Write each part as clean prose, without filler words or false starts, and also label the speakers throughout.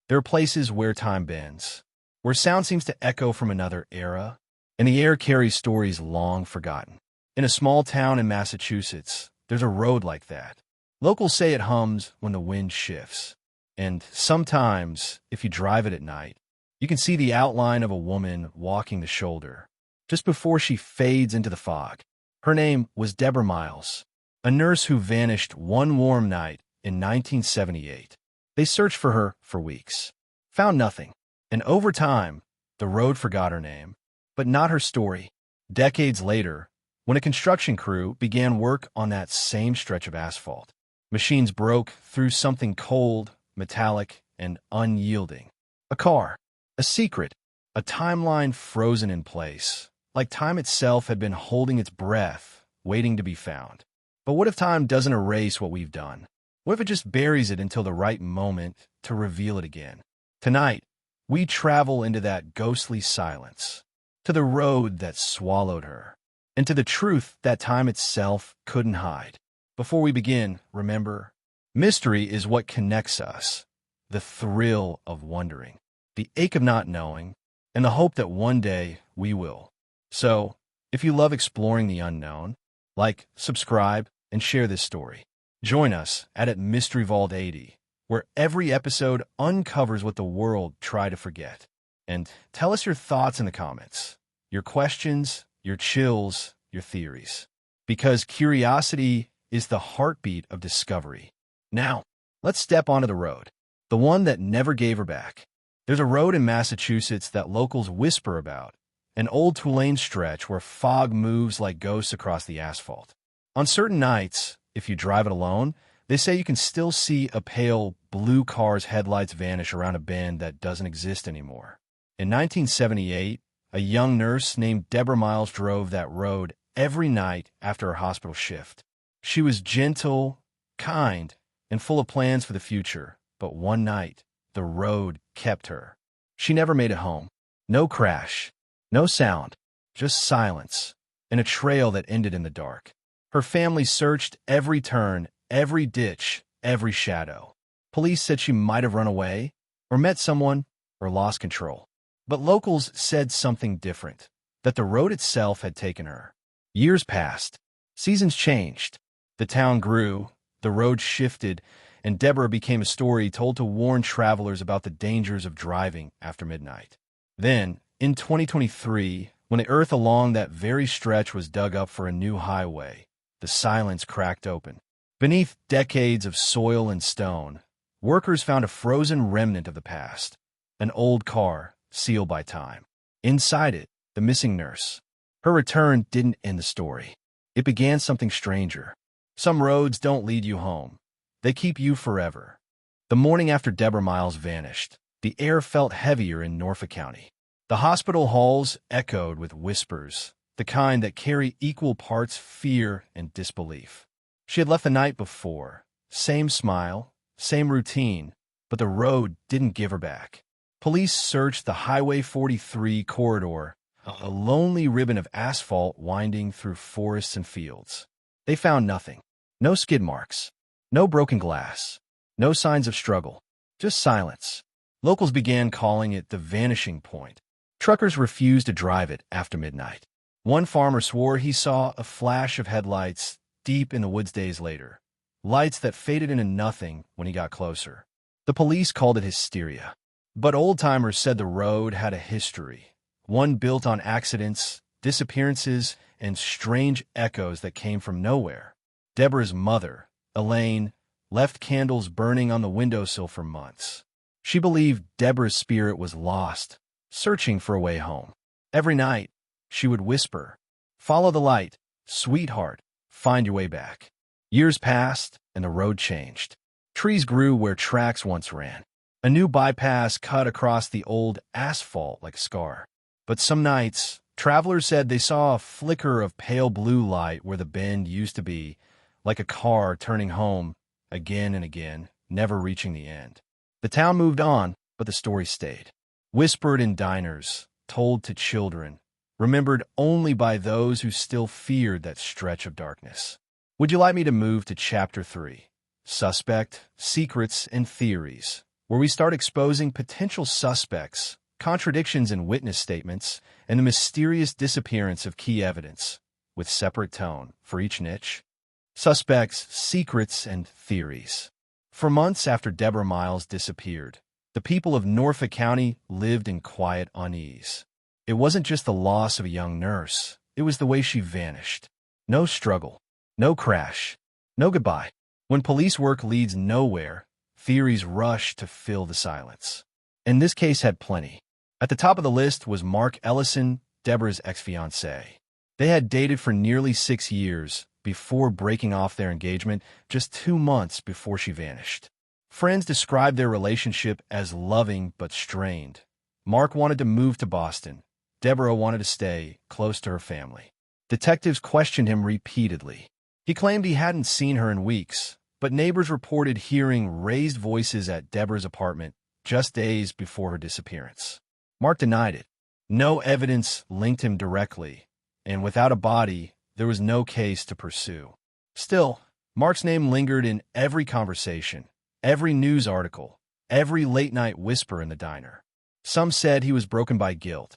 Speaker 1: There are places where time bends, where sound seems to echo from another era, and the air carries stories long forgotten. In a small town in Massachusetts, there's a road like that. Locals say it hums when the wind shifts. And sometimes, if you drive it at night, you can see the outline of a woman walking the shoulder, just before she fades into the fog. Her name was Deborah Miles, a nurse who vanished one warm night in 1978. They searched for her for weeks, found nothing, and over time, the road forgot her name, but not her story. Decades later, when a construction crew began work on that same stretch of asphalt, machines broke through something cold, metallic, and unyielding. A car, a secret, a timeline frozen in place, like time itself had been holding its breath, waiting to be found. But what if time doesn't erase what we've done? What if it just buries it until the right moment to reveal it again? Tonight, we travel into that ghostly silence, to the road that swallowed her, and to the truth that time itself couldn't hide. Before we begin, remember, mystery is what connects us, the thrill of wondering, the ache of not knowing, and the hope that one day we will. So, if you love exploring the unknown, like, subscribe, and share this story. Join us at Mystery Vault 80, where every episode uncovers what the world tried to forget. And tell us your thoughts in the comments, your questions, your chills, your theories. Because curiosity is the heartbeat of discovery. Now, let's step onto the road, the one that never gave her back. There's a road in Massachusetts that locals whisper about, an old two-lane stretch where fog moves like ghosts across the asphalt. On certain nights, if you drive it alone, they say you can still see a pale blue car's headlights vanish around a bend that doesn't exist anymore. In 1978, a young nurse named Deborah Miles drove that road every night after her hospital shift. She was gentle, kind, and full of plans for the future, but one night, the road kept her. She never made it home. No crash, no sound, just silence, and a trail that ended in the dark. Her family searched every turn, every ditch, every shadow. Police said she might have run away, or met someone, or lost control. But locals said something different, that the road itself had taken her. Years passed. Seasons changed. The town grew, the road shifted, and Deborah became a story told to warn travelers about the dangers of driving after midnight. Then, in 2023, when the earth along that very stretch was dug up for a new highway, the silence cracked open. Beneath decades of soil and stone, workers found a frozen remnant of the past, an old car sealed by time. Inside it, the missing nurse. Her return didn't end the story. It began something stranger. Some roads don't lead you home. They keep you forever. The morning after Deborah Miles vanished, the air felt heavier in Norfolk County. The hospital halls echoed with whispers, the kind that carry equal parts fear and disbelief. She had left the night before. Same smile, same routine, but the road didn't give her back. Police searched the Highway 43 corridor, a lonely ribbon of asphalt winding through forests and fields. They found nothing. No skid marks. No broken glass. No signs of struggle. Just silence. Locals began calling it the vanishing point. Truckers refused to drive it after midnight. One farmer swore he saw a flash of headlights deep in the woods days later, lights that faded into nothing when he got closer. The police called it hysteria. But old-timers said the road had a history, one built on accidents, disappearances, and strange echoes that came from nowhere. Deborah's mother, Elaine, left candles burning on the windowsill for months. She believed Deborah's spirit was lost, searching for a way home. Every night, she would whisper, "Follow the light, sweetheart, find your way back." Years passed, and the road changed. Trees grew where tracks once ran. A new bypass cut across the old asphalt like a scar. But some nights, travelers said they saw a flicker of pale blue light where the bend used to be, like a car turning home again and again, never reaching the end. The town moved on, but the story stayed. Whispered in diners, told to children, remembered only by those who still feared that stretch of darkness. Would you like me to move to Chapter 3? Suspect, Secrets, and Theories. where we start exposing potential suspects, contradictions in witness statements, and the mysterious disappearance of key evidence, with separate tone for each niche. Suspects, secrets, and theories. For months after Deborah Miles disappeared, the people of Norfolk County lived in quiet unease. It wasn't just the loss of a young nurse, it was the way she vanished. No struggle, no crash, no goodbye. When police work leads nowhere, theories rush to fill the silence. And this case had plenty. At the top of the list was Mark Ellison, Deborah's ex-fiancé. They had dated for nearly 6 years before breaking off their engagement just 2 months before she vanished. Friends described their relationship as loving but strained. Mark wanted to move to Boston. Deborah wanted to stay close to her family. Detectives questioned him repeatedly. He claimed he hadn't seen her in weeks, but neighbors reported hearing raised voices at Deborah's apartment just days before her disappearance. Mark denied it. No evidence linked him directly, and without a body, there was no case to pursue. Still, Mark's name lingered in every conversation, every news article, every late-night whisper in the diner. Some said he was broken by guilt.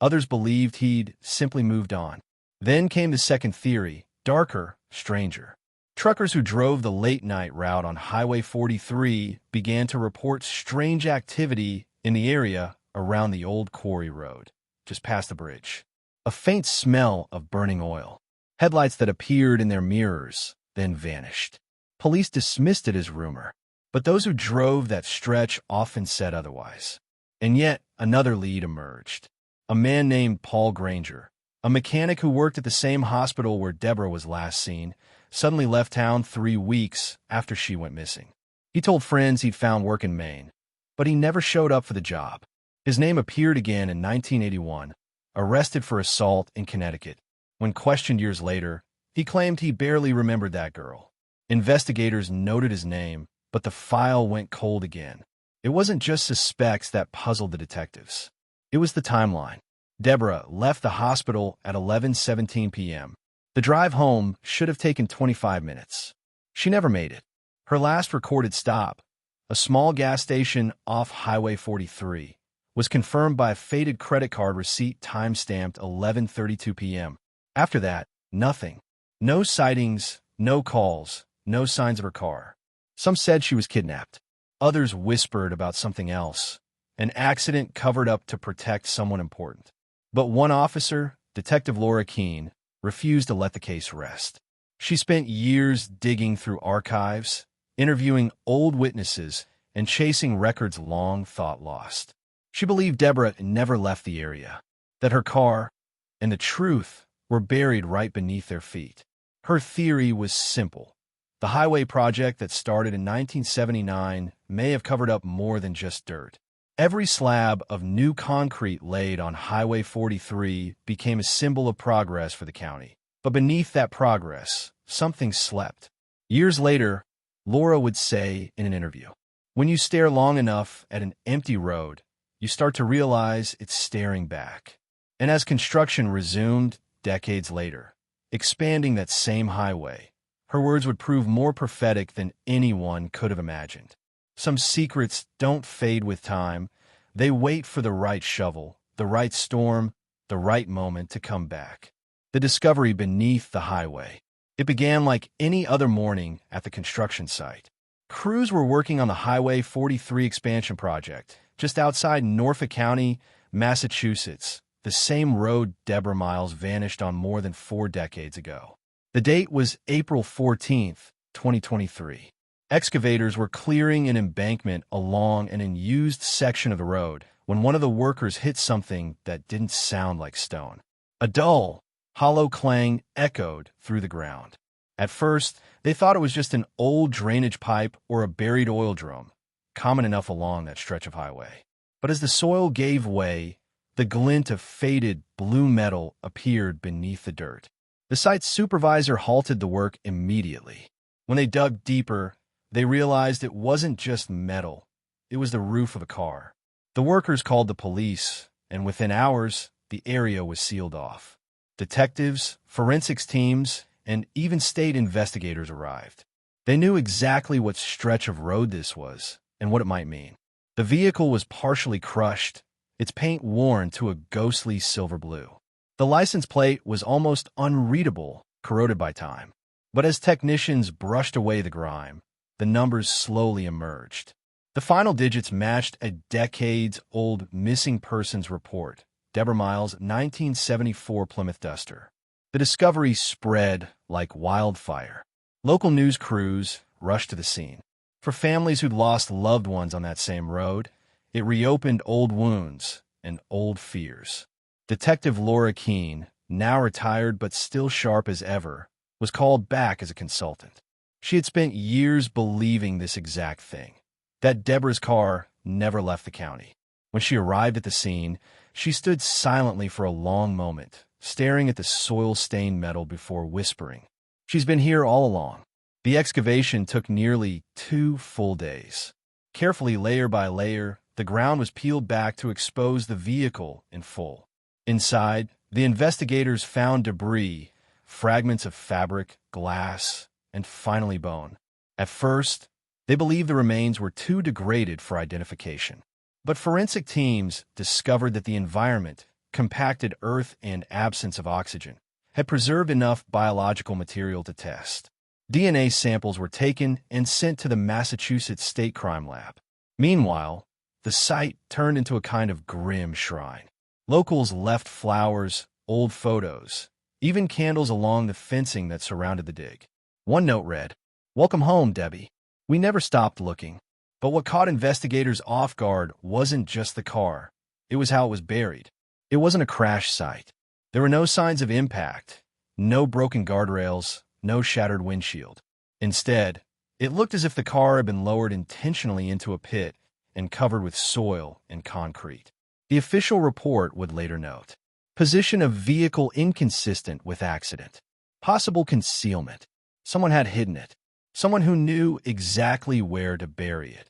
Speaker 1: Others believed he'd simply moved on. Then came the second theory, darker, stranger. Truckers who drove the late-night route on Highway 43 began to report strange activity in the area around the old quarry road, just past the bridge. A faint smell of burning oil. Headlights that appeared in their mirrors, then vanished. Police dismissed it as rumor, but those who drove that stretch often said otherwise. And yet, another lead emerged. A man named Paul Granger, a mechanic who worked at the same hospital where Deborah was last seen, suddenly left town 3 weeks after she went missing. He told friends he'd found work in Maine, but he never showed up for the job. His name appeared again in 1981, arrested for assault in Connecticut. When questioned years later, he claimed he barely remembered that girl. Investigators noted his name, but the file went cold again. It wasn't just suspects that puzzled the detectives. It was the timeline. Deborah left the hospital at 11:17 p.m. The drive home should have taken 25 minutes. She never made it. Her last recorded stop, a small gas station off Highway 43, was confirmed by a faded credit card receipt time-stamped 11:32 p.m. After that, nothing. No sightings, no calls, no signs of her car. Some said she was kidnapped. Others whispered about something else, an accident covered up to protect someone important. But one officer, Detective Laura Keene, refused to let the case rest. She spent years digging through archives, interviewing old witnesses, and chasing records long thought lost. She believed Deborah never left the area, that her car and the truth were buried right beneath their feet. Her theory was simple. The highway project that started in 1979 may have covered up more than just dirt. Every slab of new concrete laid on Highway 43 became a symbol of progress for the county. But beneath that progress, something slept. Years later, Laura would say in an interview, "When you stare long enough at an empty road, you start to realize it's staring back." And as construction resumed decades later, expanding that same highway, her words would prove more prophetic than anyone could have imagined. Some secrets don't fade with time. They wait for the right shovel, the right storm, the right moment to come back. The discovery beneath the highway. It began like any other morning at the construction site. Crews were working on the Highway 43 expansion project, just outside Norfolk County, Massachusetts, the same road Deborah Miles vanished on more than 4 decades ago. The date was April 14th, 2023. Excavators were clearing an embankment along an unused section of the road when one of the workers hit something that didn't sound like stone. A dull, hollow clang echoed through the ground. At first, they thought it was just an old drainage pipe or a buried oil drum, common enough along that stretch of highway. But as the soil gave way, the glint of faded blue metal appeared beneath the dirt. The site's supervisor halted the work immediately. When they dug deeper, they realized it wasn't just metal. It was the roof of a car. The workers called the police, and within hours, the area was sealed off. Detectives, forensics teams, and even state investigators arrived. They knew exactly what stretch of road this was and what it might mean. The vehicle was partially crushed, its paint worn to a ghostly silver blue. The license plate was almost unreadable, corroded by time. But as technicians brushed away the grime, the numbers slowly emerged. The final digits matched a decades-old missing persons report, Deborah Miles' 1974 Plymouth Duster. The discovery spread like wildfire. Local news crews rushed to the scene. For families who'd lost loved ones on that same road, it reopened old wounds and old fears. Detective Laura Keene, now retired but still sharp as ever, was called back as a consultant. She had spent years believing this exact thing, that Deborah's car never left the county. When she arrived at the scene, she stood silently for a long moment, staring at the soil-stained metal before whispering, "She's been here all along." The excavation took nearly 2 full days. Carefully, layer by layer, the ground was peeled back to expose the vehicle in full. Inside, the investigators found debris, fragments of fabric, glass, and finally bone. At first, they believed the remains were too degraded for identification. But forensic teams discovered that the environment, compacted earth and absence of oxygen, had preserved enough biological material to test. DNA samples were taken and sent to the Massachusetts State Crime Lab. Meanwhile, the site turned into a kind of grim shrine. Locals left flowers, old photos, even candles along the fencing that surrounded the dig. One note read, "Welcome home, Debbie. We never stopped looking." But what caught investigators off guard wasn't just the car. It was how it was buried. It wasn't a crash site. There were no signs of impact, no broken guardrails, no shattered windshield. Instead, it looked as if the car had been lowered intentionally into a pit and covered with soil and concrete. The official report would later note, "Position of vehicle inconsistent with accident. Possible concealment. Someone had hidden it. Someone who knew exactly where to bury it,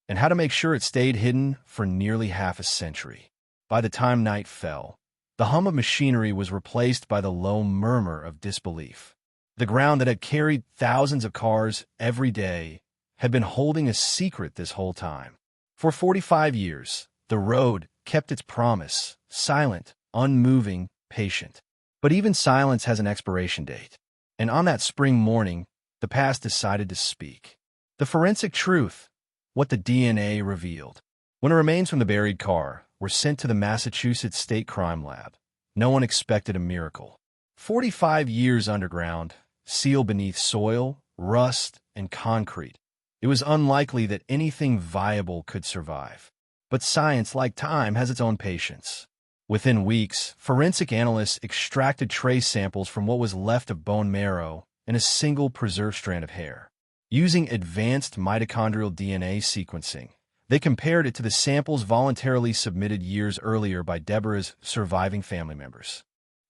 Speaker 1: and how to make sure it stayed hidden for nearly half a century." By the time night fell, the hum of machinery was replaced by the low murmur of disbelief. The ground that had carried thousands of cars every day had been holding a secret this whole time. For 45 years, the road kept its promise, silent, unmoving, patient. But even silence has an expiration date. And on that spring morning, the past decided to speak. The forensic truth, what the DNA revealed. When the remains from the buried car were sent to the Massachusetts State Crime Lab, no one expected a miracle. 45 years underground, sealed beneath soil, rust, and concrete. It was unlikely that anything viable could survive. But science, like time, has its own patience. Within weeks, forensic analysts extracted trace samples from what was left of bone marrow and a single preserved strand of hair. Using advanced mitochondrial DNA sequencing, they compared it to the samples voluntarily submitted years earlier by Deborah's surviving family members.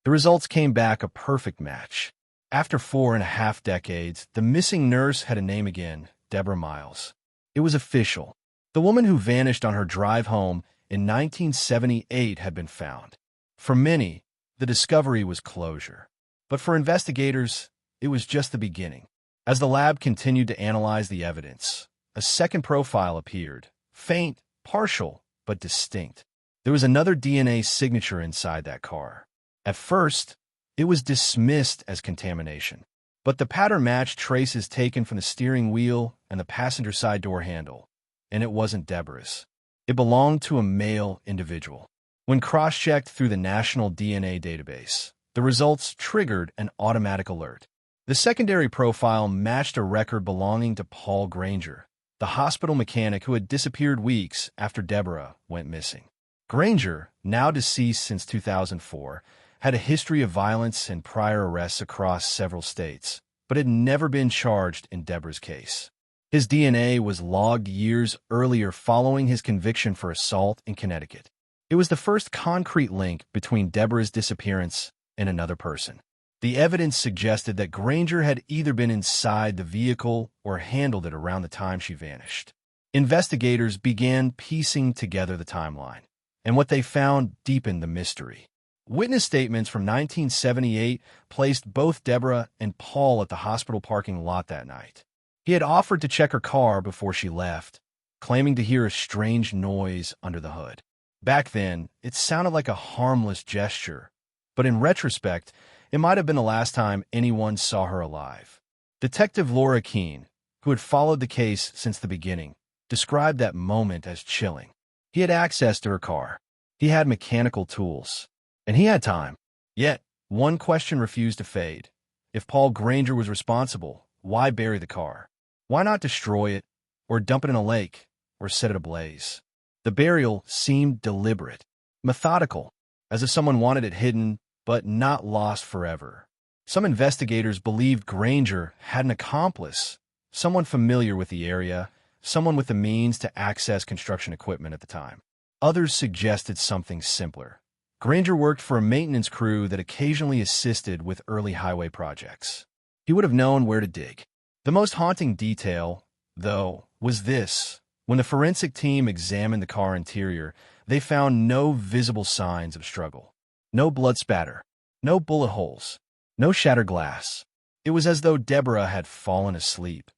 Speaker 1: The results came back a perfect match. After 4.5 decades, the missing nurse had a name again, Deborah Miles. It was official. The woman who vanished on her drive home in 1978 had been found. For many, the discovery was closure. But for investigators, it was just the beginning. As the lab continued to analyze the evidence, a second profile appeared, faint, partial, but distinct. There was another DNA signature inside that car. At first, it was dismissed as contamination, but the pattern matched traces taken from the steering wheel and the passenger side door handle, and it wasn't Deborah's. It belonged to a male individual. When cross-checked through the National DNA Database, the results triggered an automatic alert. The secondary profile matched a record belonging to Paul Granger, the hospital mechanic who had disappeared weeks after Deborah went missing. Granger, now deceased since 2004, had a history of violence and prior arrests across several states, but had never been charged in Deborah's case. His DNA was logged years earlier following his conviction for assault in Connecticut. It was the first concrete link between Deborah's disappearance and another person. The evidence suggested that Granger had either been inside the vehicle or handled it around the time she vanished. Investigators began piecing together the timeline, and what they found deepened the mystery. Witness statements from 1978 placed both Deborah and Paul at the hospital parking lot that night. He had offered to check her car before she left, claiming to hear a strange noise under the hood. Back then, it sounded like a harmless gesture, but in retrospect, it might have been the last time anyone saw her alive. Detective Laura Keene, who had followed the case since the beginning, described that moment as chilling. He had access to her car. He had mechanical tools. And he had time. Yet, one question refused to fade. If Paul Granger was responsible, why bury the car? Why not destroy it, or dump it in a lake, or set it ablaze? The burial seemed deliberate, methodical, as if someone wanted it hidden, but not lost forever. Some investigators believed Granger had an accomplice, someone familiar with the area, someone with the means to access construction equipment at the time. Others suggested something simpler. Granger worked for a maintenance crew that occasionally assisted with early highway projects. He would have known where to dig. The most haunting detail, though, was this. When the forensic team examined the car interior, they found no visible signs of struggle. No blood spatter, no bullet holes, no shattered glass. It was as though Deborah had fallen asleep,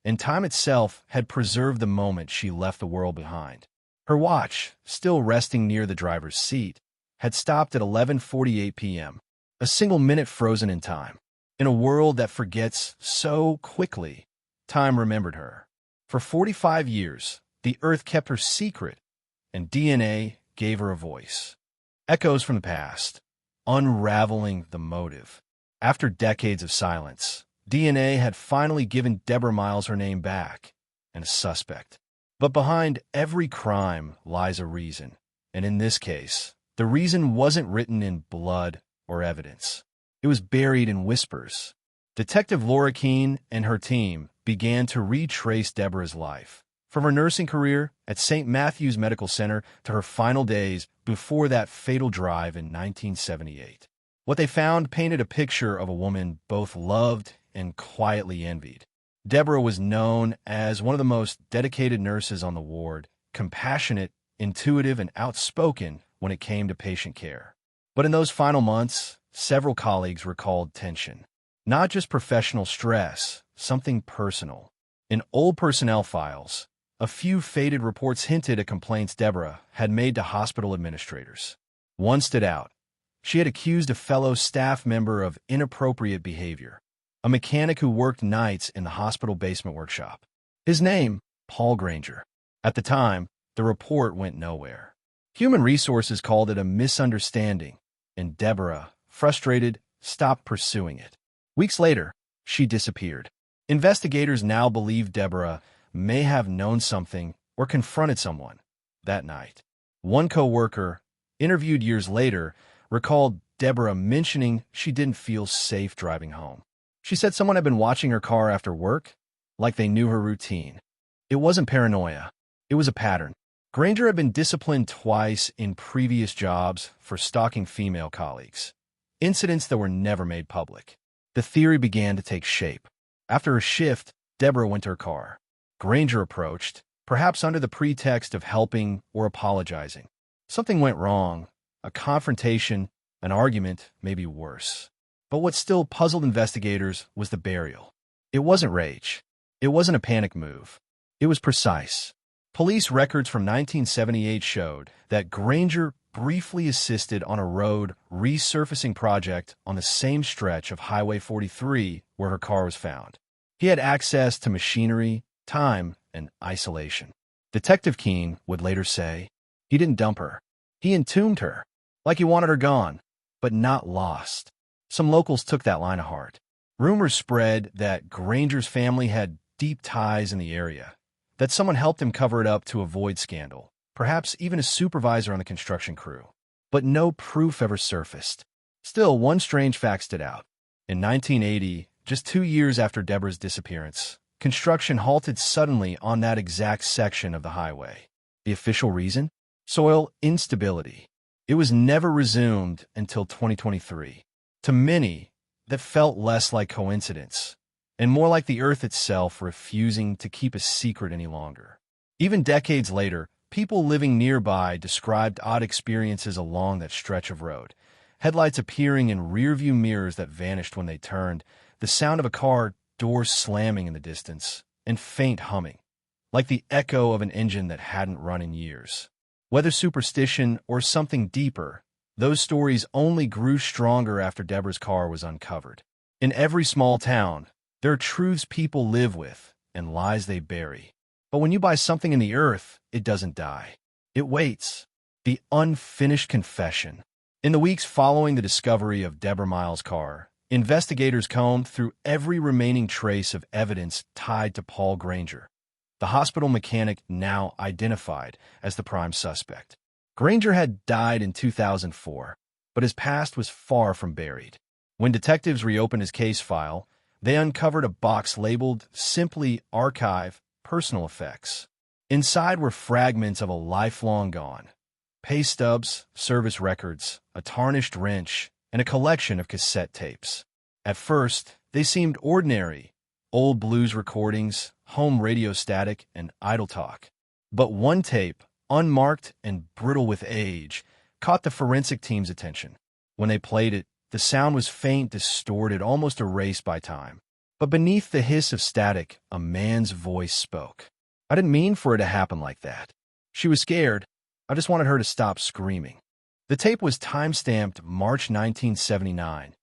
Speaker 1: and time itself had preserved the moment she left the world behind. Her watch, still resting near the driver's seat, had stopped at 11:48 p.m., a single minute frozen in time. In a world that forgets so quickly, time remembered her. For 45 years, the Earth kept her secret, and DNA gave her a voice. Echoes from the past, unraveling the motive. After decades of silence, DNA had finally given Deborah Miles her name back, and a suspect. But behind every crime lies a reason, and in this case, the reason wasn't written in blood or evidence. It was buried in whispers. Detective Laura Keene and her team began to retrace Deborah's life, from her nursing career at St. Matthew's Medical Center to her final days before that fatal drive in 1978. What they found painted a picture of a woman both loved and quietly envied. Deborah was known as one of the most dedicated nurses on the ward, compassionate, intuitive, and outspoken when it came to patient care. But in those final months, several colleagues recalled tension. Not just professional stress, something personal. In old personnel files, a few faded reports hinted at complaints Deborah had made to hospital administrators. One stood out. She had accused a fellow staff member of inappropriate behavior, a mechanic who worked nights in the hospital basement workshop. His name, Paul Granger. At the time, the report went nowhere. Human Resources called it a misunderstanding, and Deborah, frustrated, stopped pursuing it. Weeks later, she disappeared. Investigators now believe Deborah may have known something or confronted someone that night. One co-worker, interviewed years later, recalled Deborah mentioning she didn't feel safe driving home. She said someone had been watching her car after work, like they knew her routine. It wasn't paranoia. It was a pattern. Granger had been disciplined twice in previous jobs for stalking female colleagues, incidents that were never made public. The theory began to take shape. After a shift, Deborah went to her car. Granger approached, perhaps under the pretext of helping or apologizing. Something went wrong. A confrontation, an argument, maybe worse. But what still puzzled investigators was the burial. It wasn't rage. It wasn't a panic move. It was precise. Police records from 1978 showed that Granger briefly assisted on a road resurfacing project on the same stretch of Highway 43 where her car was found. He had access to machinery, time, and isolation. Detective Keene would later say, he didn't dump her. He entombed her, like he wanted her gone, but not lost. Some locals took that line to heart. Rumors spread that Granger's family had deep ties in the area, that someone helped him cover it up to avoid scandal, perhaps even a supervisor on the construction crew. But no proof ever surfaced. Still, one strange fact stood out. In 1980, just 2 years after Deborah's disappearance, construction halted suddenly on that exact section of the highway. The official reason? Soil instability. It was never resumed until 2023. To many, that felt less like coincidence, and more like the Earth itself refusing to keep a secret any longer. Even decades later, people living nearby described odd experiences along that stretch of road. Headlights appearing in rearview mirrors that vanished when they turned, the sound of a car door slamming in the distance, and faint humming. like the echo of an engine that hadn't run in years. Whether superstition or something deeper, those stories only grew stronger after Deborah's car was uncovered. In every small town, there are truths people live with and lies they bury. But when you buy something in the earth, it doesn't die. It waits. The unfinished confession. In the weeks following the discovery of Deborah Miles' car, investigators combed through every remaining trace of evidence tied to Paul Granger, the hospital mechanic now identified as the prime suspect. Granger had died in 2004, but his past was far from buried. When detectives reopened his case file, they uncovered a box labeled simply Archive Personal Effects. Inside were fragments of a life long gone, pay stubs, service records, a tarnished wrench, and a collection of cassette tapes. At first, they seemed ordinary, old blues recordings, home radio static, and idle talk. But one tape, unmarked and brittle with age, caught the forensic team's attention. When they played it, the sound was faint, distorted, almost erased by time. But beneath the hiss of static, a man's voice spoke. "I didn't mean for it to happen like that. She was scared. I just wanted her to stop screaming." The tape was time-stamped March 1979,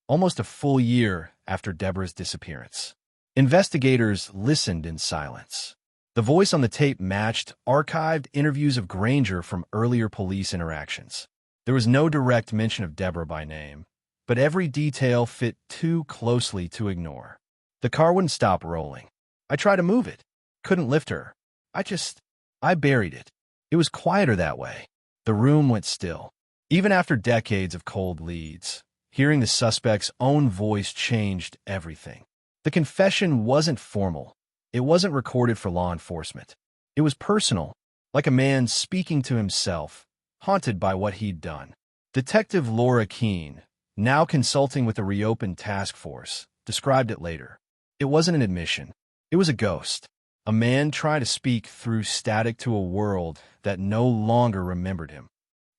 Speaker 1: almost a full year after Deborah's disappearance. Investigators listened in silence. The voice on the tape matched archived interviews of Granger from earlier police interactions. There was no direct mention of Deborah by name, but every detail fit too closely to ignore. The car wouldn't stop rolling. "I tried to move it. Couldn't lift her. I buried it. It was quieter that way." The room went still. Even after decades of cold leads, hearing the suspect's own voice changed everything. The confession wasn't formal. It wasn't recorded for law enforcement. It was personal, like a man speaking to himself, haunted by what he'd done. Detective Laura Keene, now consulting with the reopened task force, described it later. It wasn't an admission. It was a ghost. A man trying to speak through static to a world that no longer remembered him.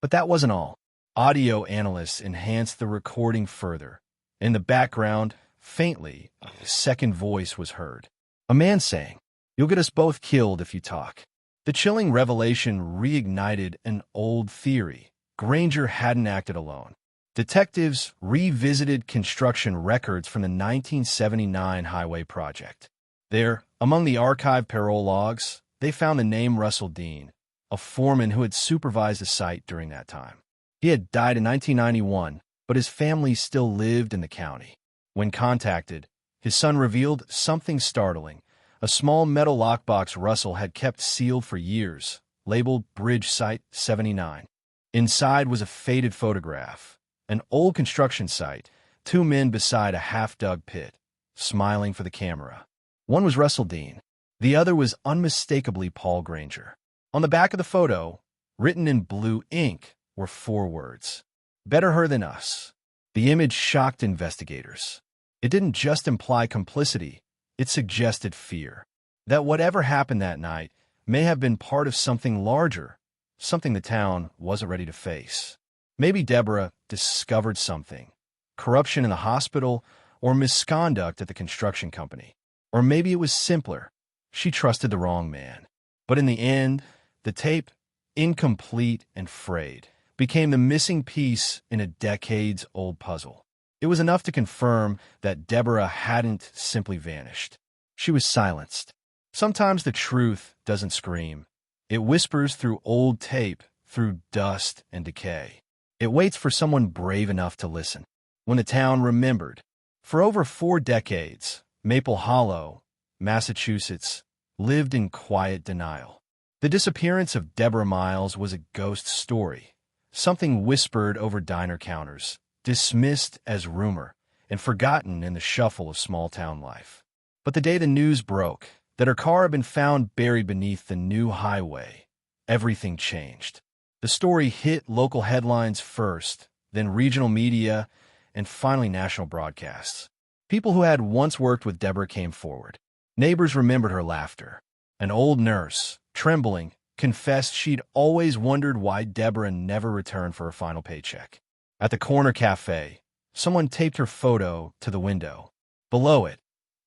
Speaker 1: But that wasn't all. Audio analysts enhanced the recording further. In the background, faintly, a second voice was heard. A man saying, "You'll get us both killed if you talk." The chilling revelation reignited an old theory. Granger hadn't acted alone. Detectives revisited construction records from the 1979 highway project. There, among the archived parole logs, they found the name Russell Dean, a foreman who had supervised the site during that time. He had died in 1991, but his family still lived in the county. When contacted, his son revealed something startling: a small metal lockbox Russell had kept sealed for years, labeled Bridge Site 79. Inside was a faded photograph, an old construction site, two men beside a half-dug pit, smiling for the camera. One was Russell Dean. The other was unmistakably Paul Granger. On the back of the photo, written in blue ink, were 4 words: "Better her than us." The image shocked investigators. It didn't just imply complicity, it suggested fear. That whatever happened that night may have been part of something larger, something the town wasn't ready to face. Maybe Deborah discovered something: corruption in the hospital or misconduct at the construction company. Or maybe it was simpler: she trusted the wrong man. But in the end, the tape, incomplete and frayed, became the missing piece in a decades-old puzzle. It was enough to confirm that Deborah hadn't simply vanished. She was silenced. Sometimes the truth doesn't scream. It whispers through old tape, through dust and decay. It waits for someone brave enough to listen. When the town remembered, for over 4 decades, Maple Hollow, Massachusetts, lived in quiet denial. The disappearance of Deborah Miles was a ghost story, something whispered over diner counters, dismissed as rumor, and forgotten in the shuffle of small-town life. But the day the news broke that her car had been found buried beneath the new highway, everything changed. The story hit local headlines first, then regional media, and finally national broadcasts. People who had once worked with Deborah came forward. Neighbors remembered her laughter. An old nurse, trembling, confessed she'd always wondered why Deborah never returned for her final paycheck. At the corner cafe, someone taped her photo to the window. Below it,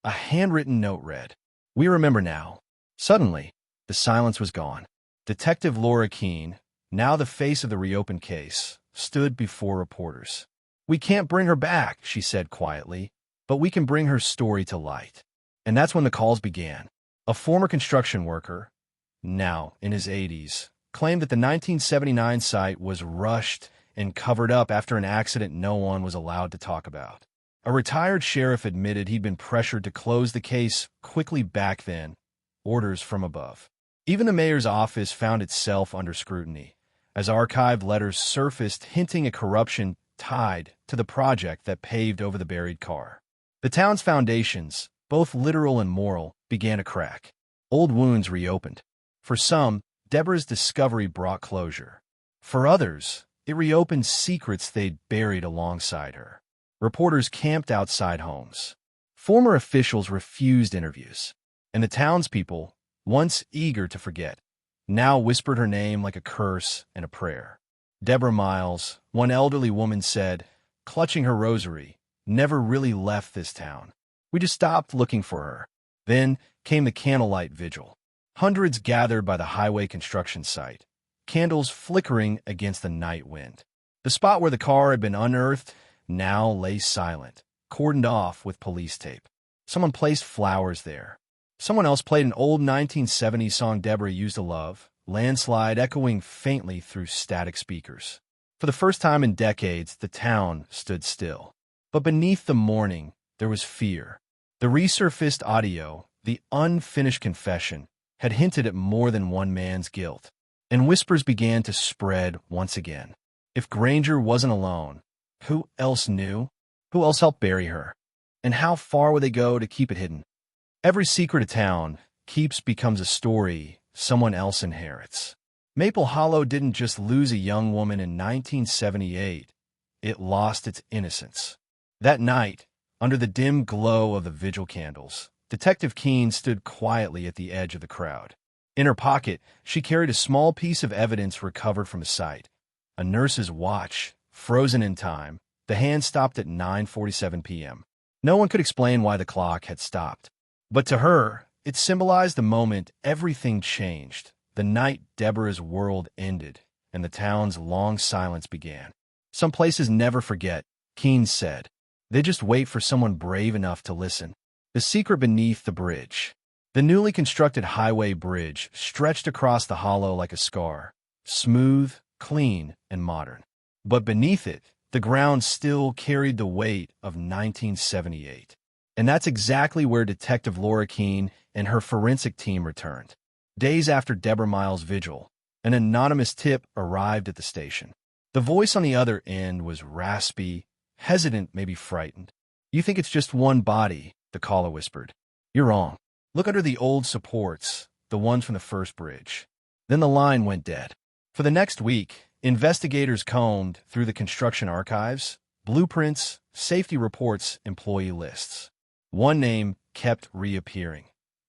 Speaker 1: a handwritten note read, "We remember now." Suddenly, The silence was gone. Detective Laura Keene, now the face of the reopened case, stood before reporters. "We can't bring her back," she said quietly, "but we can bring her story to light." And that's when the calls began. A former construction worker, now in his 80s, claimed that the 1979 site was rushed and covered up after an accident no one was allowed to talk about. A retired sheriff admitted he'd been pressured to close the case quickly back then, orders from above. Even the mayor's office found itself under scrutiny, as archived letters surfaced hinting at corruption tied to the project that paved over the buried car. The town's foundations, both literal and moral, began to crack. Old wounds reopened. For some, Deborah's discovery brought closure. For others, it reopened secrets they'd buried alongside her. Reporters camped outside homes. Former officials refused interviews. And the townspeople, once eager to forget, now whispered her name like a curse and a prayer. Deborah Miles, one elderly woman said, clutching her rosary, never really left this town. We just stopped looking for her. Then came the candlelight vigil. Hundreds gathered by the highway construction site, candles flickering against the night wind. The spot where the car had been unearthed now lay silent, cordoned off with police tape. Someone placed flowers there. Someone else played an old 1970s song Deborah used to love, Landslide echoing faintly through static speakers. For the first time in decades, the town stood still. But beneath the mourning, there was fear. The resurfaced audio, the unfinished confession, had hinted at more than one man's guilt. And whispers began to spread once again. If Granger wasn't alone, who else knew? Who else helped bury her? And how far would they go to keep it hidden? Every secret a town keeps becomes a story someone else inherits. Maple Hollow didn't just lose a young woman in 1978. It lost its innocence. That night, under the dim glow of the vigil candles, Detective Keene stood quietly at the edge of the crowd. In her pocket, she carried a small piece of evidence recovered from the site. A nurse's watch, frozen in time. The hand stopped at 9:47 p.m. No one could explain why the clock had stopped. But to her, it symbolized the moment everything changed, the night Deborah's world ended, and the town's long silence began. Some places never forget, Keene said. They just wait for someone brave enough to listen. The secret beneath the bridge. The newly constructed highway bridge stretched across the hollow like a scar, smooth, clean, and modern. But beneath it, the ground still carried the weight of 1978. And that's exactly where Detective Laura Keene and her forensic team returned. Days after Deborah Miles' vigil, an anonymous tip arrived at the station. The voice on the other end was raspy, hesitant, maybe frightened. "You think it's just one body," the caller whispered. "You're wrong. Look under the old supports, the ones from the first bridge." Then the line went dead. For the next week, investigators combed through the construction archives, blueprints, safety reports, employee lists. One name kept reappearing.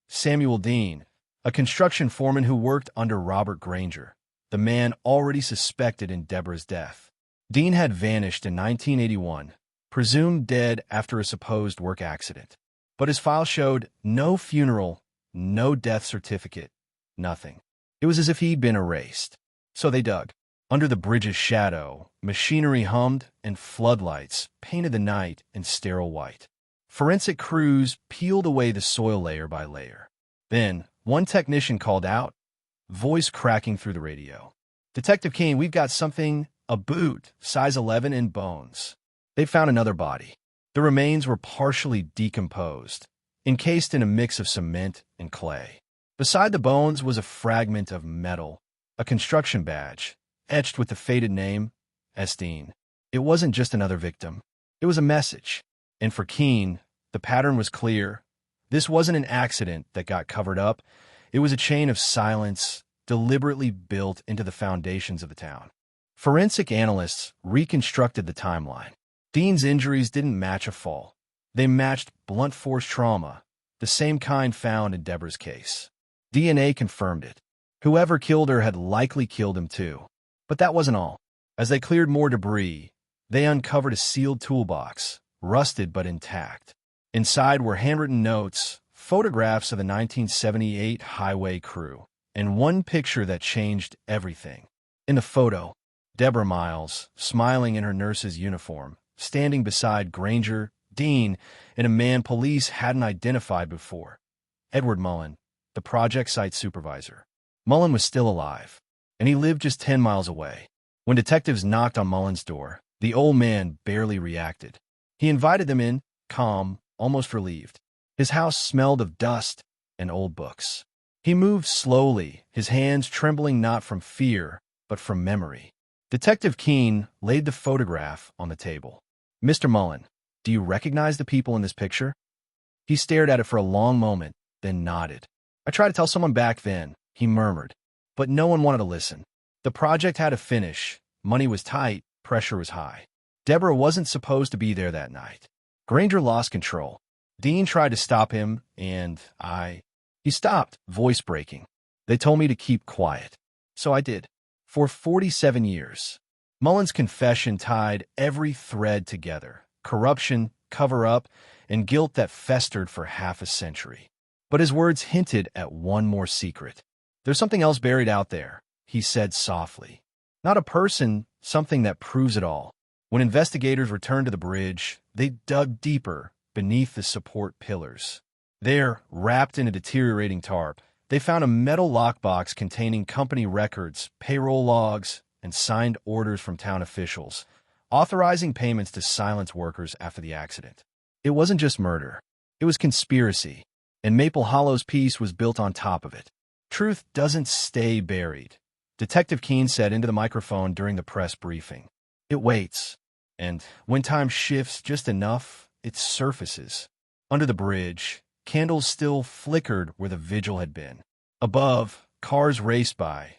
Speaker 1: Samuel Dean, a construction foreman who worked under Robert Granger, the man already suspected in Deborah's death. Dean had vanished in 1981, presumed dead after a supposed work accident. But his file showed no funeral, no death certificate, nothing. It was as if he'd been erased. So they dug. Under the bridge's shadow, machinery hummed and floodlights painted the night in sterile white. Forensic crews peeled away the soil layer by layer. Then, one technician called out, voice cracking through the radio. "Detective Keene, we've got something, a boot, size 11 in bones." They found another body. The remains were partially decomposed, encased in a mix of cement and clay. Beside the bones was a fragment of metal, a construction badge, etched with the faded name, S. Dean. It wasn't just another victim. It was a message. And for Keene, the pattern was clear. This wasn't an accident that got covered up. It was a chain of silence deliberately built into the foundations of the town. Forensic analysts reconstructed the timeline. Dean's injuries didn't match a fall. They matched blunt force trauma, the same kind found in Deborah's case. DNA confirmed it. Whoever killed her had likely killed him too. But that wasn't all. As they cleared more debris, they uncovered a sealed toolbox, rusted but intact. Inside were handwritten notes, photographs of the 1978 highway crew, and one picture that changed everything. In the photo, Deborah Miles, smiling in her nurse's uniform, standing beside Granger, Dean, and a man police hadn't identified before, Edward Mullen, the project site supervisor. Mullen was still alive, and he lived just 10 miles away. When detectives knocked on Mullen's door, the old man barely reacted. He invited them in, calm, almost relieved. His house smelled of dust and old books. He moved slowly, his hands trembling not from fear, but from memory. Detective Keene laid the photograph on the table. "Mr. Mullen, do you recognize the people in this picture?" He stared at it for a long moment, then nodded. "I tried to tell someone back then," he murmured, "but no one wanted to listen. The project had to finish. Money was tight, pressure was high. Deborah wasn't supposed to be there that night. Granger lost control. Dean tried to stop him, and He stopped, voice breaking. "They told me to keep quiet. So I did. For 47 years. Mullen's confession tied every thread together. Corruption, cover-up, and guilt that festered for half a century. But his words hinted at one more secret. "There's something else buried out there," he said softly. "Not a person, something that proves it all." When investigators returned to the bridge, they dug deeper beneath the support pillars. There, wrapped in a deteriorating tarp, they found a metal lockbox containing company records, payroll logs, and signed orders from town officials, authorizing payments to silence workers after the accident. It wasn't just murder. It was conspiracy, and Maple Hollow's piece was built on top of it. Truth doesn't stay buried, Detective Keene said into the microphone during the press briefing. It waits, and when time shifts just enough, it surfaces. Under the bridge, candles still flickered where the vigil had been. Above, cars raced by,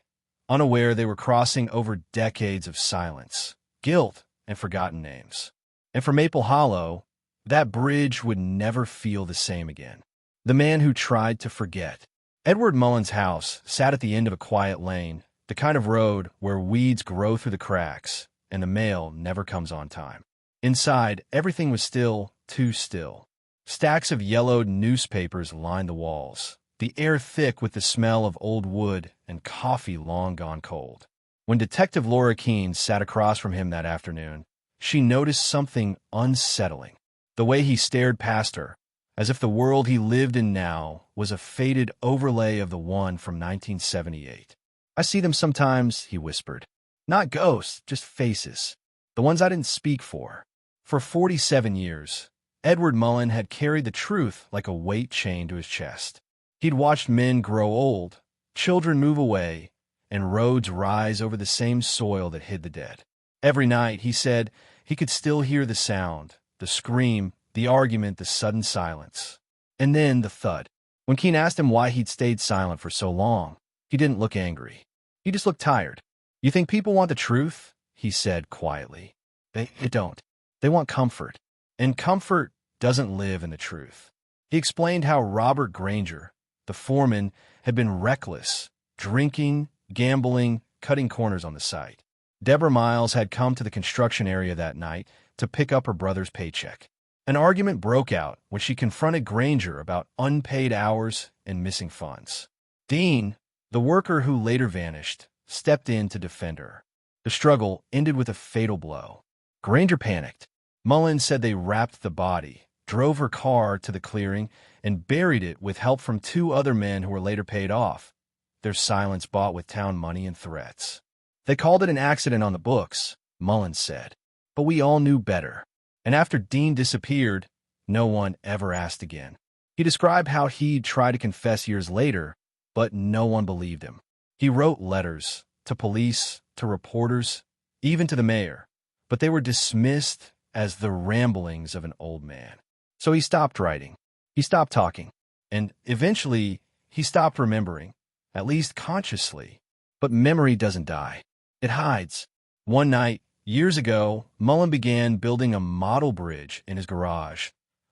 Speaker 1: unaware they were crossing over decades of silence, guilt, and forgotten names. And for Maple Hollow, that bridge would never feel the same again. The man who tried to forget. Edward Mullen's house sat at the end of a quiet lane, the kind of road where weeds grow through the cracks and the mail never comes on time. Inside, everything was still, too still. Stacks of yellowed newspapers lined the walls, the air thick with the smell of old wood and coffee long gone cold. When Detective Laura Keene sat across from him that afternoon, she noticed something unsettling. The way he stared past her, as if the world he lived in now was a faded overlay of the one from 1978. "I see them sometimes," he whispered. "Not ghosts, just faces. The ones I didn't speak for." For 47 years, Edward Mullen had carried the truth like a weight chained to his chest. He'd watched men grow old, children move away, and roads rise over the same soil that hid the dead. Every night, he said, he could still hear the sound, the scream, the argument, the sudden silence. And then the thud. When Keene asked him why he'd stayed silent for so long, he didn't look angry. He just looked tired. "You think people want the truth?" he said quietly. They don't. They want comfort. And comfort doesn't live in the truth. He explained how Robert Granger, the foreman, had been reckless, drinking, gambling, cutting corners on the site. Deborah Miles had come to the construction area that night to pick up her brother's paycheck. An argument broke out when she confronted Granger about unpaid hours and missing funds. Dean, the worker who later vanished, stepped in to defend her. The struggle ended with a fatal blow. Granger panicked. Mullen said they wrapped the body, drove her car to the clearing, and buried it with help from 2 other men who were later paid off, their silence bought with town money and threats. "They called it an accident on the books," Mullen said, "but we all knew better. And after Dean disappeared, no one ever asked again." He described how he'd tried to confess years later, but no one believed him. He wrote letters to police, to reporters, even to the mayor, but they were dismissed as the ramblings of an old man. So he stopped writing. He stopped talking. And eventually, he stopped remembering, at least consciously. But memory doesn't die. It hides. One night, years ago, Mullen began building a model bridge in his garage,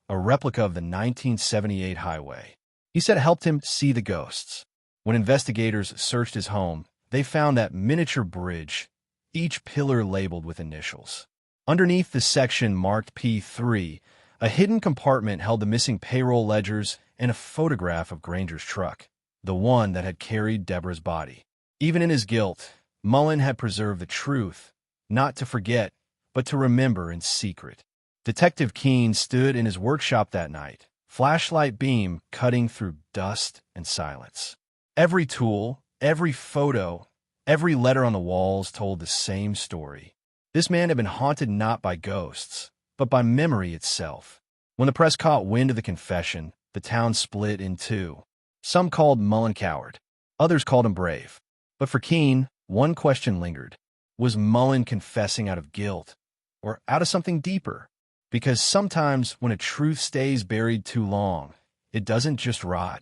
Speaker 1: a replica of the 1978 highway. He said it helped him see the ghosts. When investigators searched his home, they found that miniature bridge, each pillar labeled with initials. Underneath the section marked P3, a hidden compartment held the missing payroll ledgers and a photograph of Granger's truck. the one that had carried Deborah's body. Even in his guilt, Mullen had preserved the truth, not to forget, but to remember in secret. Detective Keene stood in his workshop that night, flashlight beam cutting through dust and silence. Every tool, every photo, every letter on the walls told the same story. This man had been haunted not by ghosts, but by memory itself. When the press caught wind of the confession, the town split in two. Some called Mullen coward. Others called him brave. But for Keene, one question lingered. Was Mullen confessing out of guilt, or out of something deeper? Because sometimes when a truth stays buried too long, it doesn't just rot,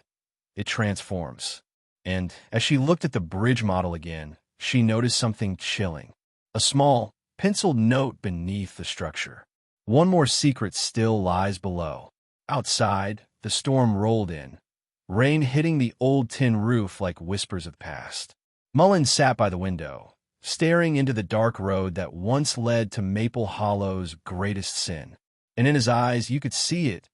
Speaker 1: it transforms. And as she looked at the bridge model again, she noticed something chilling. A small, penciled note beneath the structure. One more secret still lies below. Outside, the storm rolled in, rain hitting the old tin roof like whispers of past. Mullen sat by the window, staring into the dark road that once led to Maple Hollow's greatest sin. And in his eyes, you could see it,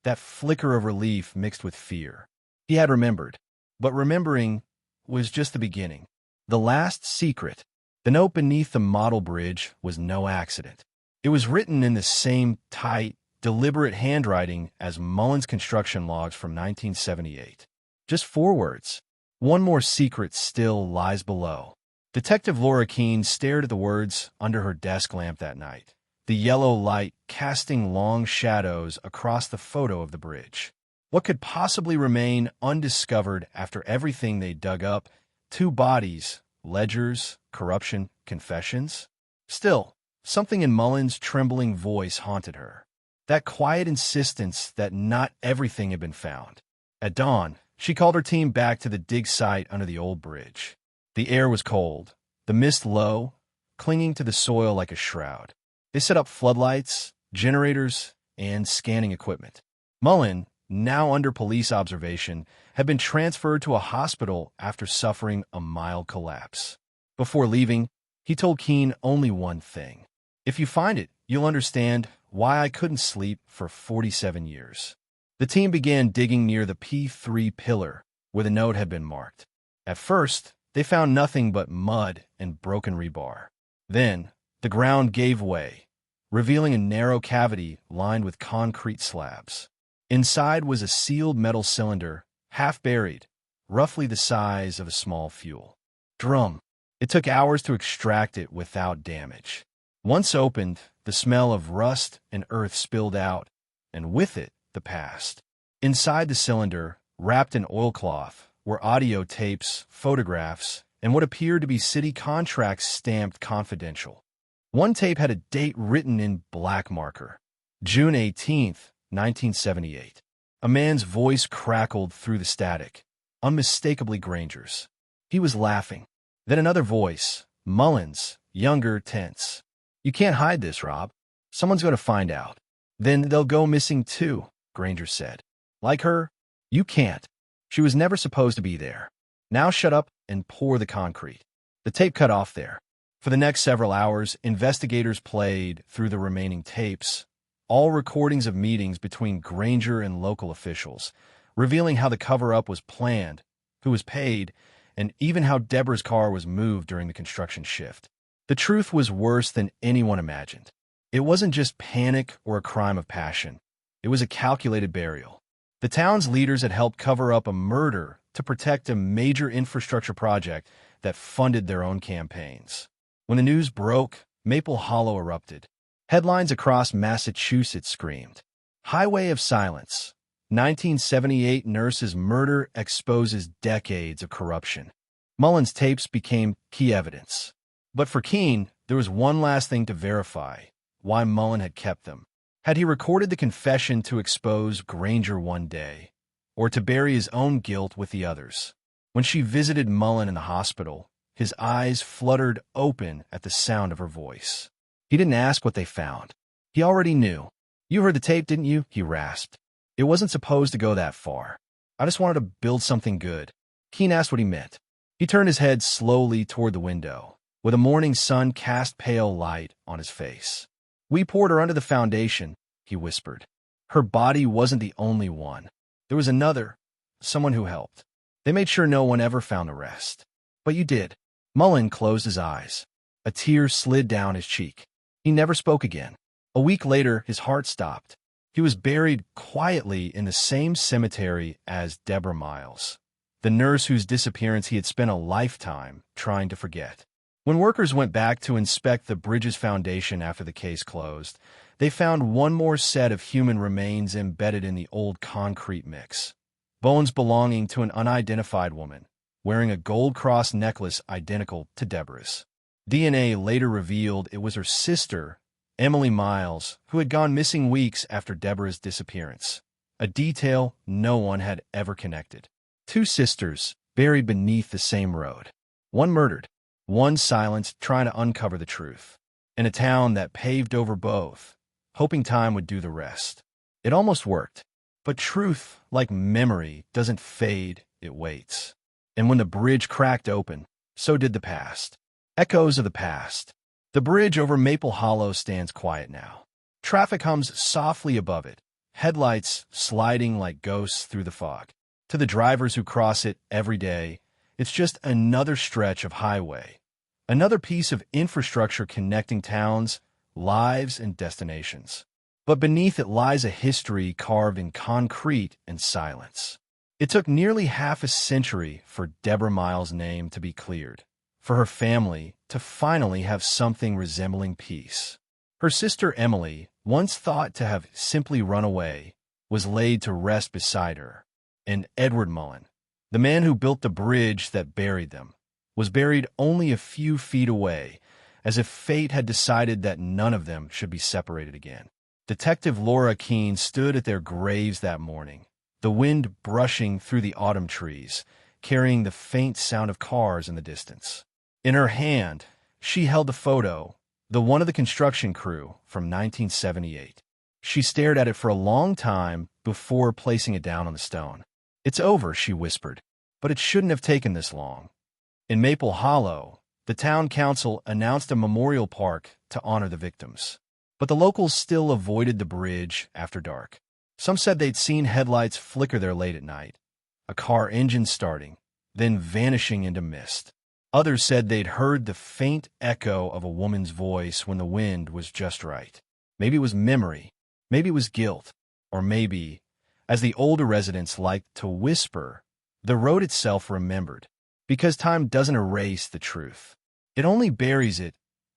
Speaker 1: that flicker of relief mixed with fear. He had remembered, but remembering was just the beginning. The last secret, the note beneath the model bridge, was no accident. It was written in the same tight, deliberate handwriting as Mullen's construction logs from 1978. Just 4 words. One more secret still lies below. Detective Laura Keene stared at the words under her desk lamp that night, the yellow light casting long shadows across the photo of the bridge. What could possibly remain undiscovered after everything they dug up? 2 bodies, ledgers, corruption, confessions? Still, something in Mullen's trembling voice haunted her. That quiet insistence that not everything had been found. At dawn, she called her team back to the dig site under the old bridge. The air was cold, the mist low, clinging to the soil like a shroud. They set up floodlights, generators, and scanning equipment. Mullen, now under police observation, had been transferred to a hospital after suffering a mild collapse. Before leaving, he told Keene only one thing. If you find it, you'll understand why I couldn't sleep for 47 years. The team began digging near the P3 pillar, where the note had been marked. At first, they found nothing but mud and broken rebar. Then, the ground gave way, revealing a narrow cavity lined with concrete slabs. Inside was a sealed metal cylinder, half buried, roughly the size of a small fuel drum. It took hours to extract it without damage. Once opened, the smell of rust and earth spilled out, and with it, the past. Inside the cylinder, wrapped in oilcloth, were audio tapes, photographs, and what appeared to be city contracts stamped confidential. One tape had a date written in black marker, June 18th, 1978. A man's voice crackled through the static, unmistakably Granger's. He was laughing. Then another voice, Mullen's, younger, tense. You can't hide this, Rob. Someone's going to find out. Then they'll go missing too, Granger said. Like her? You can't. She was never supposed to be there. Now shut up and pour the concrete. The tape cut off there. For the next several hours, investigators played through the remaining tapes, all recordings of meetings between Granger and local officials, revealing how the cover-up was planned, who was paid, and even how Deborah's car was moved during the construction shift. The truth was worse than anyone imagined. It wasn't just panic or a crime of passion. It was a calculated burial. The town's leaders had helped cover up a murder to protect a major infrastructure project that funded their own campaigns. When the news broke, Maple Hollow erupted. Headlines across Massachusetts screamed, "Highway of Silence. 1978 nurse's murder exposes decades of corruption." Mullen's tapes became key evidence. But for Keene, there was one last thing to verify: why Mullen had kept them. Had he recorded the confession to expose Granger one day, or to bury his own guilt with the others? When she visited Mullen in the hospital, his eyes fluttered open at the sound of her voice. He didn't ask what they found. He already knew. "You heard the tape, didn't you?" he rasped. "It wasn't supposed to go that far. I just wanted to build something good." Keene asked what he meant. He turned his head slowly toward the window, with a morning sun cast pale light on his face. "We poured her under the foundation," he whispered. "Her body wasn't the only one. There was another, someone who helped." They made sure no one ever found the rest. But you did. Mullen closed his eyes. A tear slid down his cheek. He never spoke again. A week later, his heart stopped. He was buried quietly in the same cemetery as Deborah Miles, the nurse whose disappearance he had spent a lifetime trying to forget. When workers went back to inspect the bridge's foundation after the case closed, they found one more set of human remains embedded in the old concrete mix. Bones belonging to an unidentified woman, wearing a gold cross necklace identical to Deborah's. DNA later revealed it was her sister, Emily Miles, who had gone missing weeks after Deborah's disappearance, a detail no one had ever connected. Two sisters buried beneath the same road. One murdered, one silenced, trying to uncover the truth. In a town that paved over both, hoping time would do the rest. It almost worked. But truth, like memory, doesn't fade, it waits. And when the bridge cracked open, so did the past. Echoes of the past. The bridge over Maple Hollow stands quiet now. Traffic hums softly above it, headlights sliding like ghosts through the fog. To the drivers who cross it every day, it's just another stretch of highway, another piece of infrastructure connecting towns, lives, and destinations. But beneath it lies a history carved in concrete and silence. It took nearly half a century for Deborah Miles' name to be cleared, for her family to finally have something resembling peace. Her sister Emily, once thought to have simply run away, was laid to rest beside her. And Edward Mullen, the man who built the bridge that buried them, was buried only a few feet away, as if fate had decided that none of them should be separated again. Detective Laura Keene stood at their graves that morning, the wind brushing through the autumn trees, carrying the faint sound of cars in the distance. In her hand, she held the photo, the one of the construction crew from 1978. She stared at it for a long time before placing it down on the stone. "It's over," she whispered, "but it shouldn't have taken this long." In Maple Hollow, the town council announced a memorial park to honor the victims. But the locals still avoided the bridge after dark. Some said they'd seen headlights flicker there late at night, a car engine starting, then vanishing into mist. Others said they'd heard the faint echo of a woman's voice when the wind was just right. Maybe it was memory, maybe it was guilt, or maybe, as the older residents liked to whisper, the road itself remembered, because time doesn't erase the truth. It only buries it,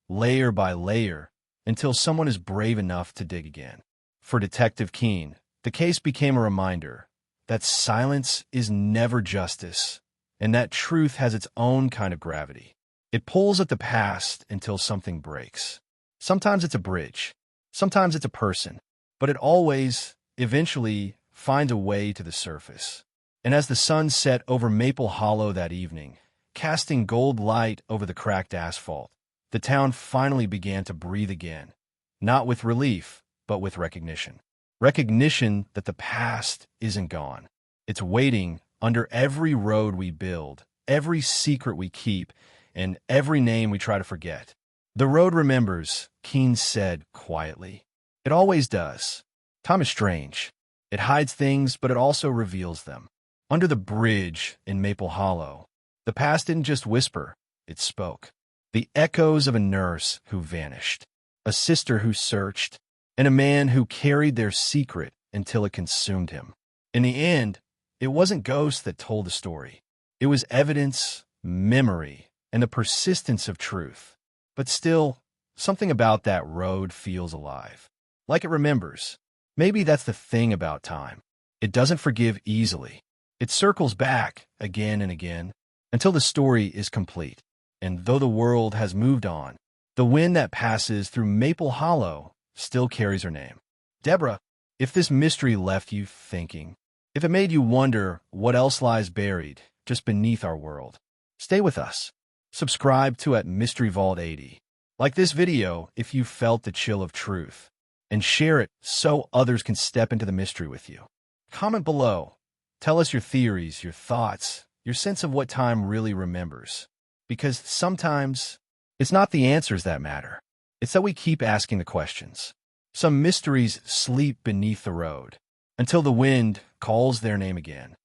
Speaker 1: layer by layer, until someone is brave enough to dig again. For Detective Keene, the case became a reminder that silence is never justice, and that truth has its own kind of gravity. It pulls at the past until something breaks. Sometimes it's a bridge, sometimes it's a person, but it always, eventually, finds a way to the surface. And as the sun set over Maple Hollow that evening, casting gold light over the cracked asphalt, the town finally began to breathe again, not with relief, but with recognition. Recognition that the past isn't gone. It's waiting under every road we build, every secret we keep, and every name we try to forget. The road remembers, Keene said quietly. It always does. Time is strange. It hides things, but it also reveals them. Under the bridge in Maple Hollow, the past didn't just whisper, it spoke. The echoes of a nurse who vanished, a sister who searched, and a man who carried their secret until it consumed him. In the end, it wasn't ghosts that told the story. It was evidence, memory, and the persistence of truth. But still, something about that road feels alive. Like it remembers. Maybe that's the thing about time. It doesn't forgive easily. It circles back again and again until the story is complete. And though the world has moved on, the wind that passes through Maple Hollow still carries her name. Deborah, if this mystery left you thinking, if it made you wonder what else lies buried just beneath our world, stay with us. Subscribe to Mystery Vault 80. Like this video if you felt the chill of truth, and share it so others can step into the mystery with you. Comment below. Tell us your theories, your thoughts, your sense of what time really remembers. Because sometimes, it's not the answers that matter. It's that we keep asking the questions. Some mysteries sleep beneath the road, until the wind calls their name again.